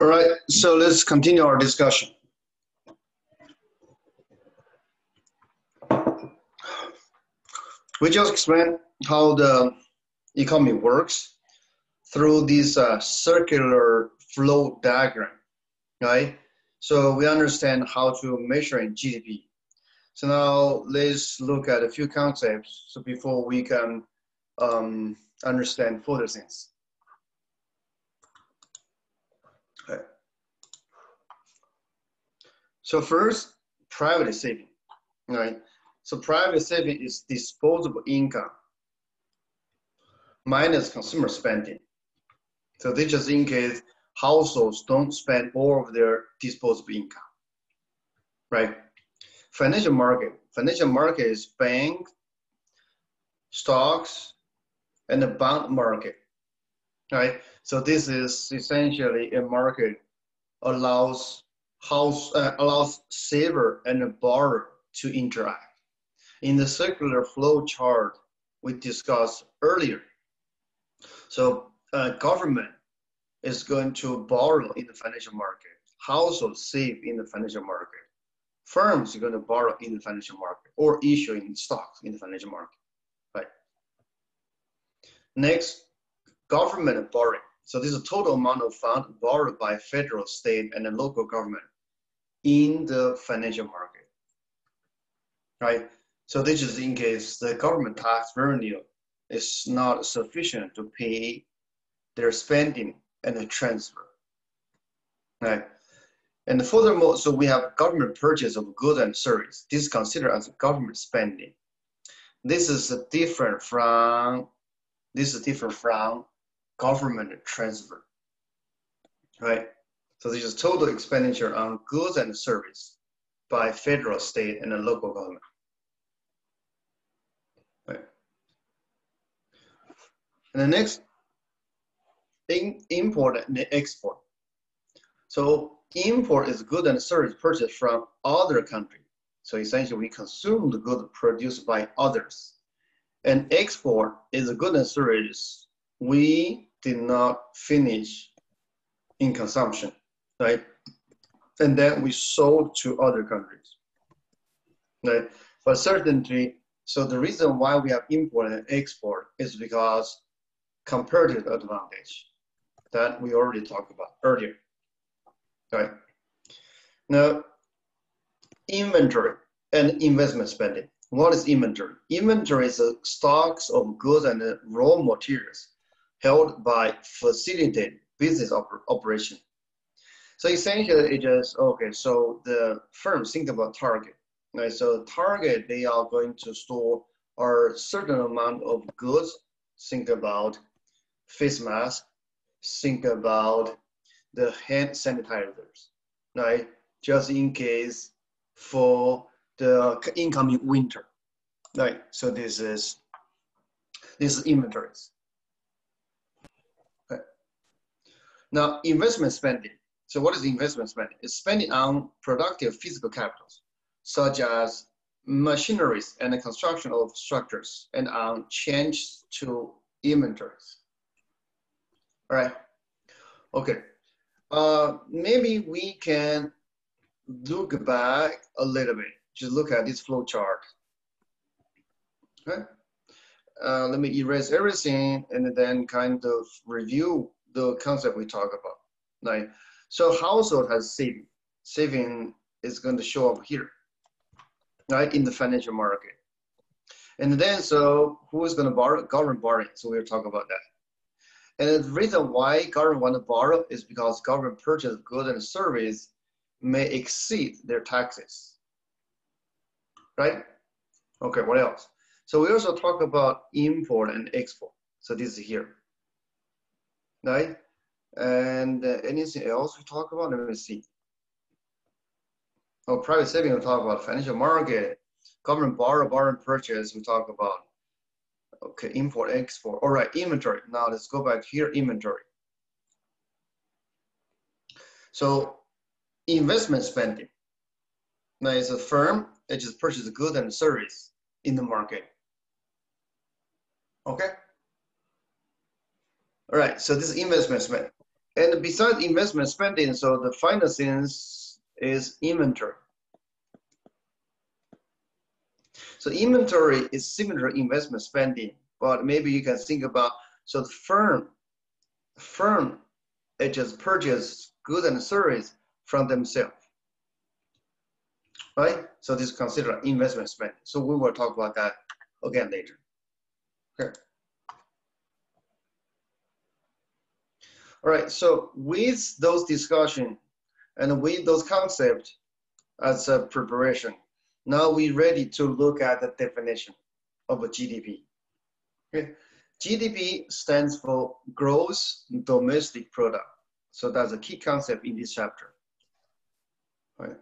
All right, so let's continue our discussion. We just explained how the economy works through this circular flow diagram, right? So we understand how to measure in GDP. So now let's look at a few concepts so before we can understand further things. Okay. So first, private saving, right? So private saving is disposable income minus consumer spending. So this just in case households don't spend all of their disposable income, right? Financial market is bank, stocks, and the bond market, right? So this is essentially a market allows saver and borrower to interact. In the circular flow chart we discussed earlier, so government is going to borrow in the financial market, households save in the financial market, firms are going to borrow in the financial market or issue in stocks in the financial market, right? Next, government borrowing. So this is the total amount of funds borrowed by federal, state, and the local government in the financial market, right? So this is in case the government tax revenue is not sufficient to pay their spending and the transfer, right? And furthermore, so we have government purchase of goods and service. This is considered as government spending. This is different from government transfer, right? So this is total expenditure on goods and service by federal, state, and the local government. Right. And the next, import and export. So import is good and service purchased from other countries. So essentially we consume the good produced by others. And export is a good and service we did not finish in consumption, right? And then we sold to other countries, right? But certainly, so the reason why we have import and export is because comparative advantage that we already talked about earlier, right? Now, inventory and investment spending. What is inventory? Inventory is the stocks of goods and raw materials held by facilitate business operation. So essentially it just, okay, so the firms think about target, right? So target, they are going to store a certain amount of goods. Think about face mask, think about the hand sanitizers, right? Just in case for the incoming winter, right? So this is inventories. Okay. Now investment spending. So what is investment spending? It's spending on productive physical capitals, such as machineries and the construction of structures, and on change to inventories. All right. Okay. Maybe we can look back a little bit. Just look at this flow chart. Okay. Let me erase everything and then kind of review the concept we talk about. Right. So household has saving. Saving is going to show up here, right, in the financial market. And then, so who is going to borrow? Government borrowing. So we'll talk about that. And the reason why government want to borrow is because government purchase goods and service may exceed their taxes, right? Okay, what else? So we also talk about import and export. So this is here, right? And anything else we talk about? Let me see. Oh, private saving, we talk about financial market, government borrow and purchase, we talk about. Okay, import, export. All right, inventory. Now let's go back here, inventory. So investment spending. Now it's a firm that just purchases goods and service in the market. Okay. All right, so this is investment spending. And besides investment spending, so the final things is inventory. So inventory is similar to investment spending, but maybe you can think about, so the firm it just purchase goods and service from themselves, right? So this is considered investment spending. So we will talk about that again later. Okay. All right, so with those discussion and with those concepts as a preparation, now we're ready to look at the definition of a GDP. Okay. GDP stands for gross domestic product. So that's a key concept in this chapter. Right.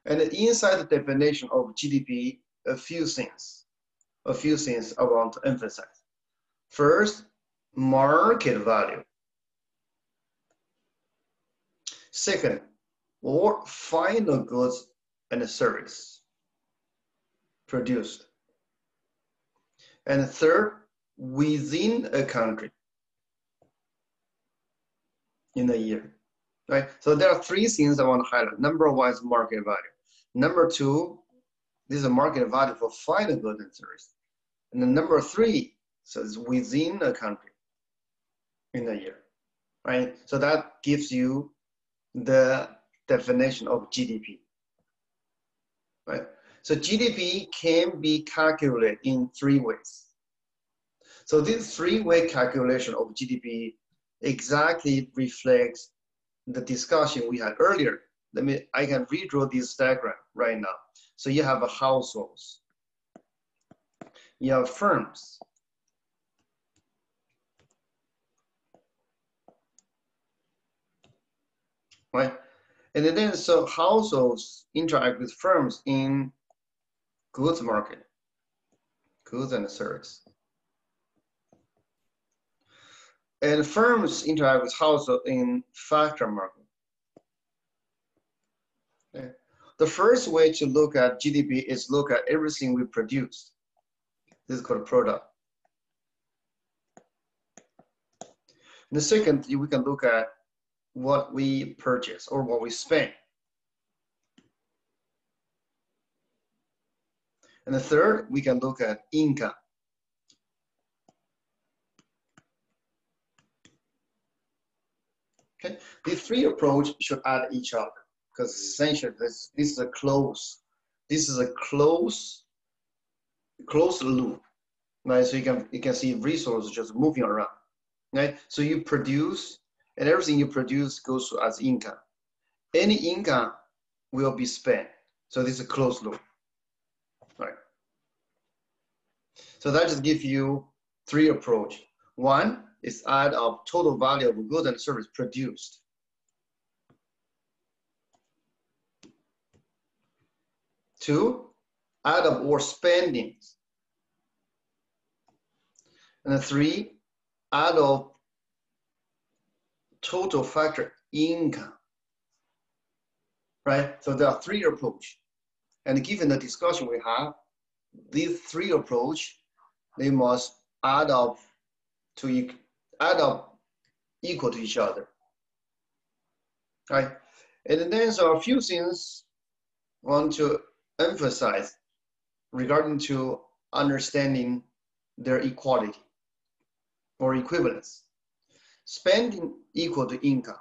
And inside the definition of GDP, a few things I want to emphasize. First, market value. Second, or final goods and service produced. And third, within a country in a year, right? So there are three things I want to highlight. Number one is market value. Number two, this is a market value for final goods and service. And then number three, so it's within a country in a year, right? So that gives you the definition of GDP, right? So GDP can be calculated in three ways. So this three-way calculation of GDP exactly reflects the discussion we had earlier. I can redraw this diagram right now. So you have a households, you have firms, right? And then so households interact with firms in goods market, goods and service. And firms interact with households in factor market. Okay. The first way to look at GDP is look at everything we produce. This is called product. And the second, we can look at what we purchase or what we spend. And the third, we can look at income. Okay, these three approaches should add each other because essentially this is a closed loop, right? So you can see resources just moving around, right? So you produce, and everything you produce goes as income. Any income will be spent. So this is a closed loop, right? So that just gives you three approaches. One is add up total value of goods and service produced. Two, add up all spendings. And three, add up total factor income, right? So there are three approaches. And given the discussion we have, these three approaches, they must add up equal to each other, right? And then so a few things I want to emphasize regarding to understanding their equality or equivalence. Spending equal to income.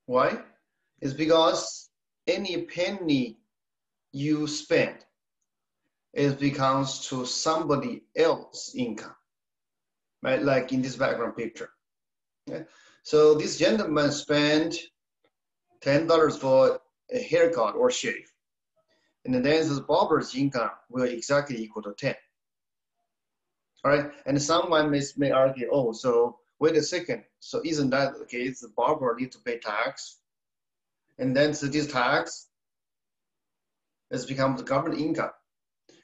Why? It's because any penny you spend, it becomes to somebody else's income, right? Like in this background picture. Okay? So this gentleman spent $10 for a haircut or shave. And then this barber's income will exactly equal to 10. All right, and someone may argue, oh, so wait a second. So isn't that the case? The barber needs to pay tax. And then so this tax has become the government income.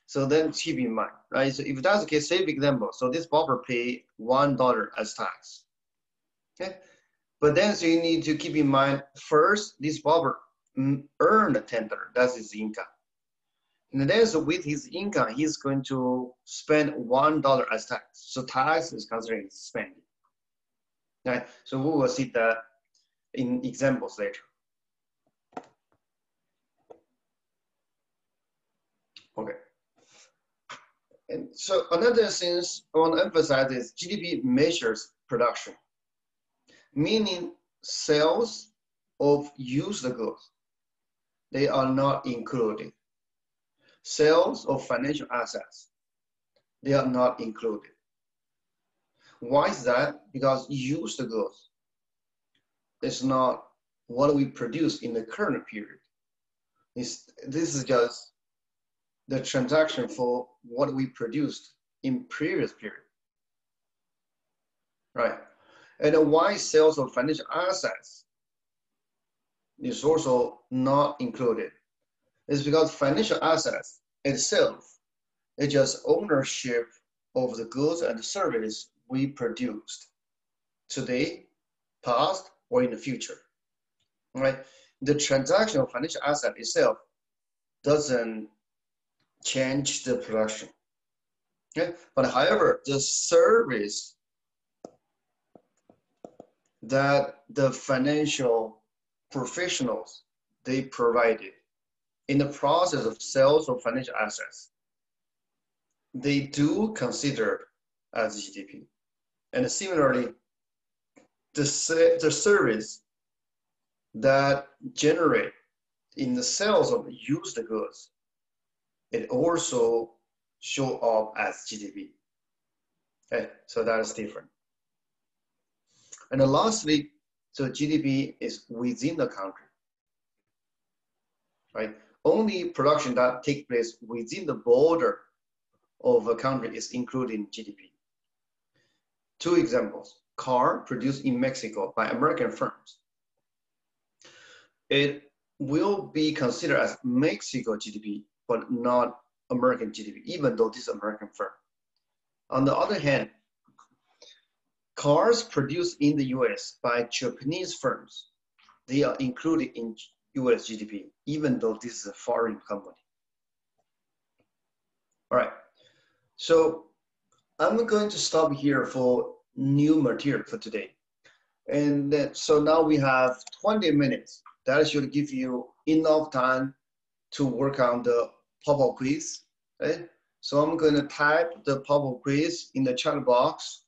So then keep in mind, right? So if that's the case, same example. So this barber pay $1 as tax. Okay. But then so you need to keep in mind, first, this barber earned $10. That's his income. And then so with his income, he's going to spend $1 as tax. So tax is considered spending. Right? So we will see that in examples later. Okay. And so another thing I want to emphasize is GDP measures production, meaning sales of used goods. They are not included. Sales of financial assets, they are not included. Why is that? Because used goods is not what we produce in the current period. This is just the transaction for what we produced in previous period, right? And why sales of financial assets is also not included. It's because financial assets itself is just ownership of the goods and services we produced today, past, or in the future, right? The transaction of financial asset itself doesn't change the production. Okay? But however, the service that the financial professionals they provided in the process of sales of financial assets, they do consider as GDP. And similarly, the service that generate in the sales of used goods, it also show up as GDP. Okay, so that is different. And then lastly, so GDP is within the country, right? Only production that takes place within the border of a country is included in GDP. Two examples: car produced in Mexico by American firms. It will be considered as Mexico GDP, but not American GDP, even though this is American firm. On the other hand, cars produced in the US by Japanese firms, they are included in US GDP, even though this is a foreign company. All right, so I'm going to stop here for new material for today. And then, so now we have 20 minutes. That should give you enough time to work on the pop-up quiz. Okay? So I'm going to type the pop-up quiz in the chat box.